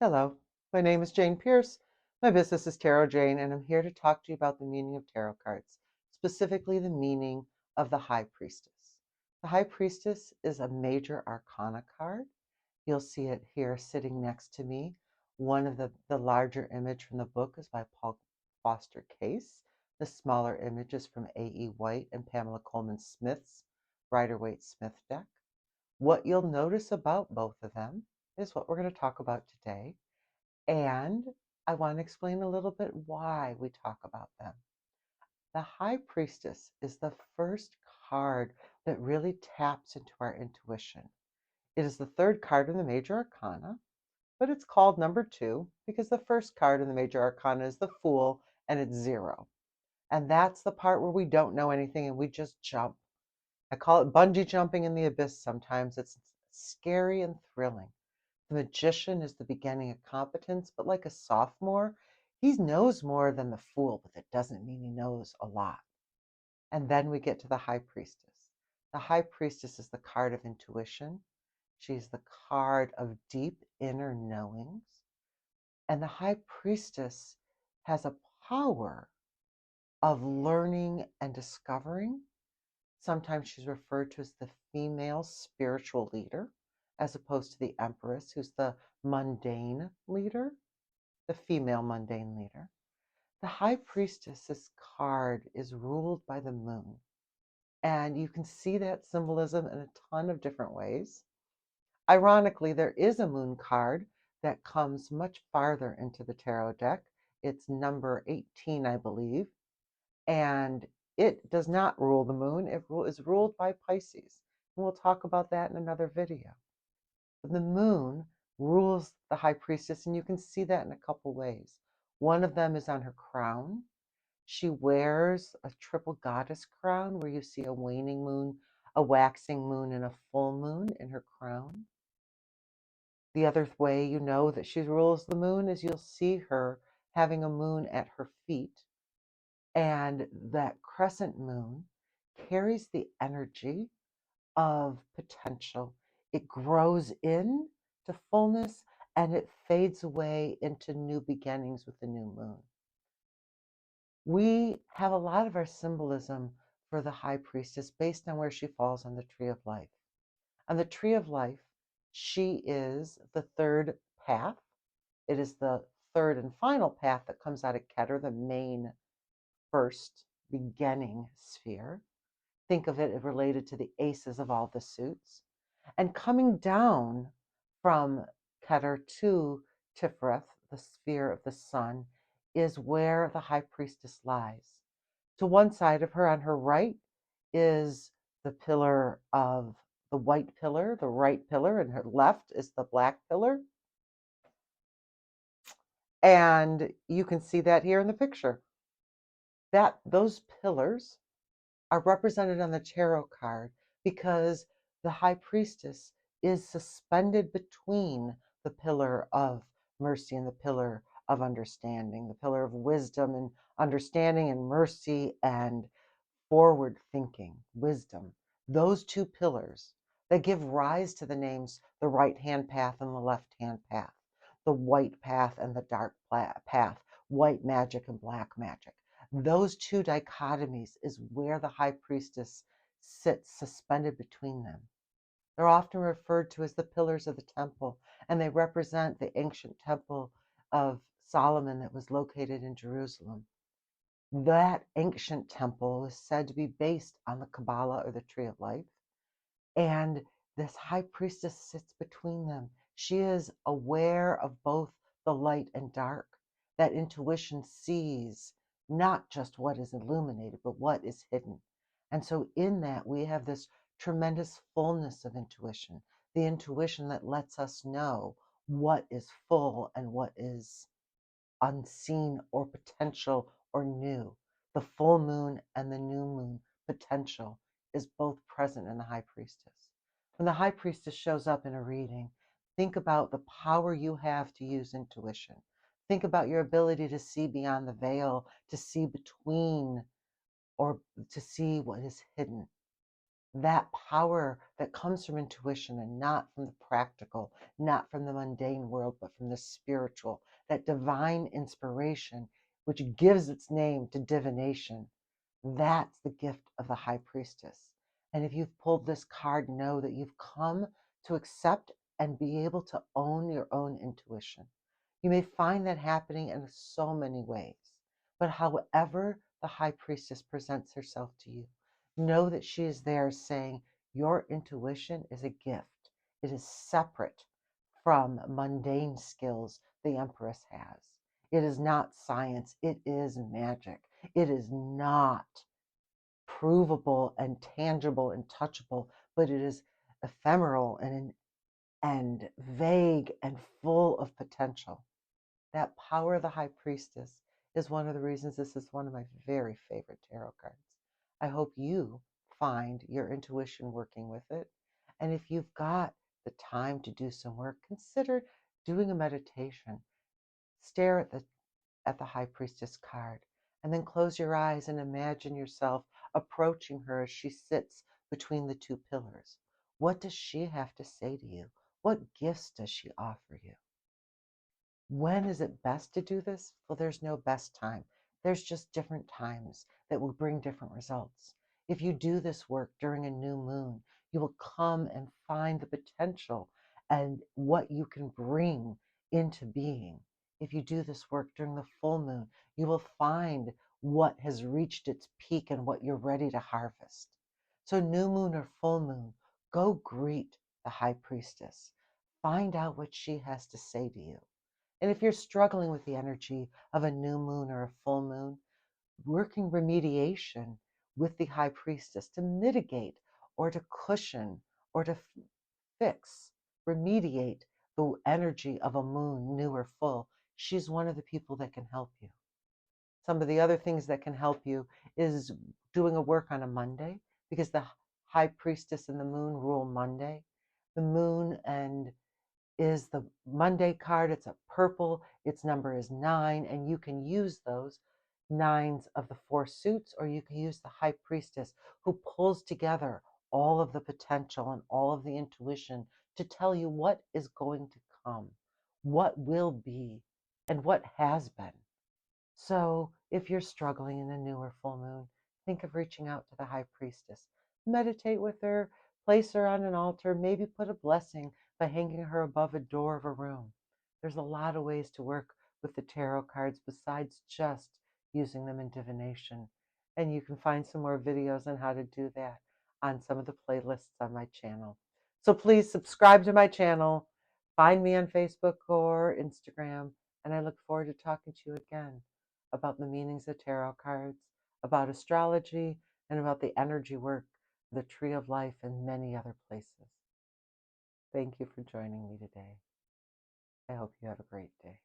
Hello, my name is Jane Pierce. My business is Tarot Jane, and I'm here to talk to you about the meaning of tarot cards, specifically the meaning of the High Priestess. The High Priestess is a Major Arcana card. You'll see it here sitting next to me. One of the larger image from the book is by Paul Foster Case. The smaller image is from A.E. White and Pamela Coleman Smith's Ryder Waite Smith deck. What you'll notice about both of them is what we're going to talk about today. And I want to explain a little bit why we talk about them. The High Priestess is the first card that really taps into our intuition. It is the third card in the Major Arcana, but it's called number 2 because the first card in the Major Arcana is the Fool and it's 0. And that's the part where we don't know anything and we just jump. I call it bungee jumping in the abyss sometimes. It's scary and thrilling. The Magician is the beginning of competence, but like a sophomore, he knows more than the Fool, but that doesn't mean he knows a lot. And then we get to the High Priestess. The High Priestess is the card of intuition. She's the card of deep inner knowings. And the High Priestess has a power of learning and discovering. Sometimes she's referred to as the female spiritual leader, as opposed to the Empress, who's the mundane leader, the female mundane leader. The High Priestess's card is ruled by the moon. And you can see that symbolism in a ton of different ways. Ironically, there is a moon card that comes much farther into the tarot deck. It's number 18, I believe. And it does not rule the moon. It is ruled by Pisces. And we'll talk about that in another video. The moon rules the High Priestess, and you can see that in a couple ways. One of them is on her crown. She wears a triple goddess crown where you see a waning moon, a waxing moon, and a full moon in her crown. The other way you know that she rules the moon is you'll see her having a moon at her feet. And that crescent moon carries the energy of potential. It grows in to fullness and it fades away into new beginnings with the new moon. We have a lot of our symbolism for the High Priestess based on where she falls on the Tree of Life. On the Tree of Life, she is the third path. It is the third and final path that comes out of Keter, the main first beginning sphere. Think of it related to the aces of all the suits. And coming down from Keter to Tiferet, the sphere of the sun, is where the High Priestess lies. To one side of her, on her right, is the pillar of the white pillar, the right pillar, and her left is the black pillar. And you can see that here in the picture. Those pillars are represented on the tarot card because the High Priestess is suspended between the pillar of mercy and the pillar of understanding, the pillar of wisdom and understanding and mercy and forward thinking, wisdom. Those two pillars that give rise to the names the right hand path and the left hand path, the white path and the dark path, white magic and black magic. Those two dichotomies is where the High Priestess sits suspended between them. They're often referred to as the pillars of the temple, and they represent the ancient temple of Solomon that was located in Jerusalem. That ancient temple is said to be based on the Kabbalah or the Tree of Life. And this High Priestess sits between them. She is aware of both the light and dark. That intuition sees not just what is illuminated, but what is hidden. And so in that, we have this tremendous fullness of intuition, the intuition that lets us know what is full and what is unseen or potential or new. The full moon and the new moon potential is both present in the High Priestess. When the High Priestess shows up in a reading, think about the power you have to use intuition. Think about your ability to see beyond the veil, to see between, or to see what is hidden. that power that comes from intuition and not from the practical, not from the mundane world, but from the spiritual, that divine inspiration, which gives its name to divination. That's the gift of the High Priestess. And if you've pulled this card, know that you've come to accept and be able to own your own intuition. You may find that happening in so many ways, but however the High Priestess presents herself to you, know that she is there saying your intuition is a gift. It is separate from mundane skills the Empress has. It is not science, it is magic. It is not provable and tangible and touchable, but it is ephemeral and vague and full of potential. That power of the High Priestess is one of the reasons this is one of my very favorite tarot cards. I hope you find your intuition working with it. And if you've got the time to do some work, consider doing a meditation. Stare at the High Priestess card, and then close your eyes and imagine yourself approaching her as she sits between the two pillars. What does she have to say to you? What gifts does she offer you? When is it best to do this? Well, there's no best time. There's just different times that will bring different results. If you do this work during a new moon, you will come and find the potential and what you can bring into being. If you do this work during the full moon, you will find what has reached its peak and what you're ready to harvest. So, new moon or full moon, go greet the High Priestess. Find out what she has to say to you. And if you're struggling with the energy of a new moon or a full moon, working remediation with the High Priestess to mitigate or to cushion or to fix, remediate the energy of a moon, new or full, she's one of the people that can help you. Some of the other things that can help you is doing a work on a Monday, because the High Priestess and the moon rule Monday. The moon and is the Monday card. It's a purple. Its number is 9, and you can use those nines of the 4 suits, or you can use the High Priestess, who pulls together all of the potential and all of the intuition to tell you what is going to come, what will be, and what has been. So if you're struggling in a new or full moon, think of reaching out to the High Priestess. Meditate with her, place her on an altar, maybe put a blessing by hanging her above a door of a room. There's a lot of ways to work with the tarot cards besides just using them in divination. And you can find some more videos on how to do that on some of the playlists on my channel. So please subscribe to my channel, find me on Facebook or Instagram, and I look forward to talking to you again about the meanings of tarot cards, about astrology, and about the energy work, the tree of life, and many other places. Thank you for joining me today. I hope you have a great day.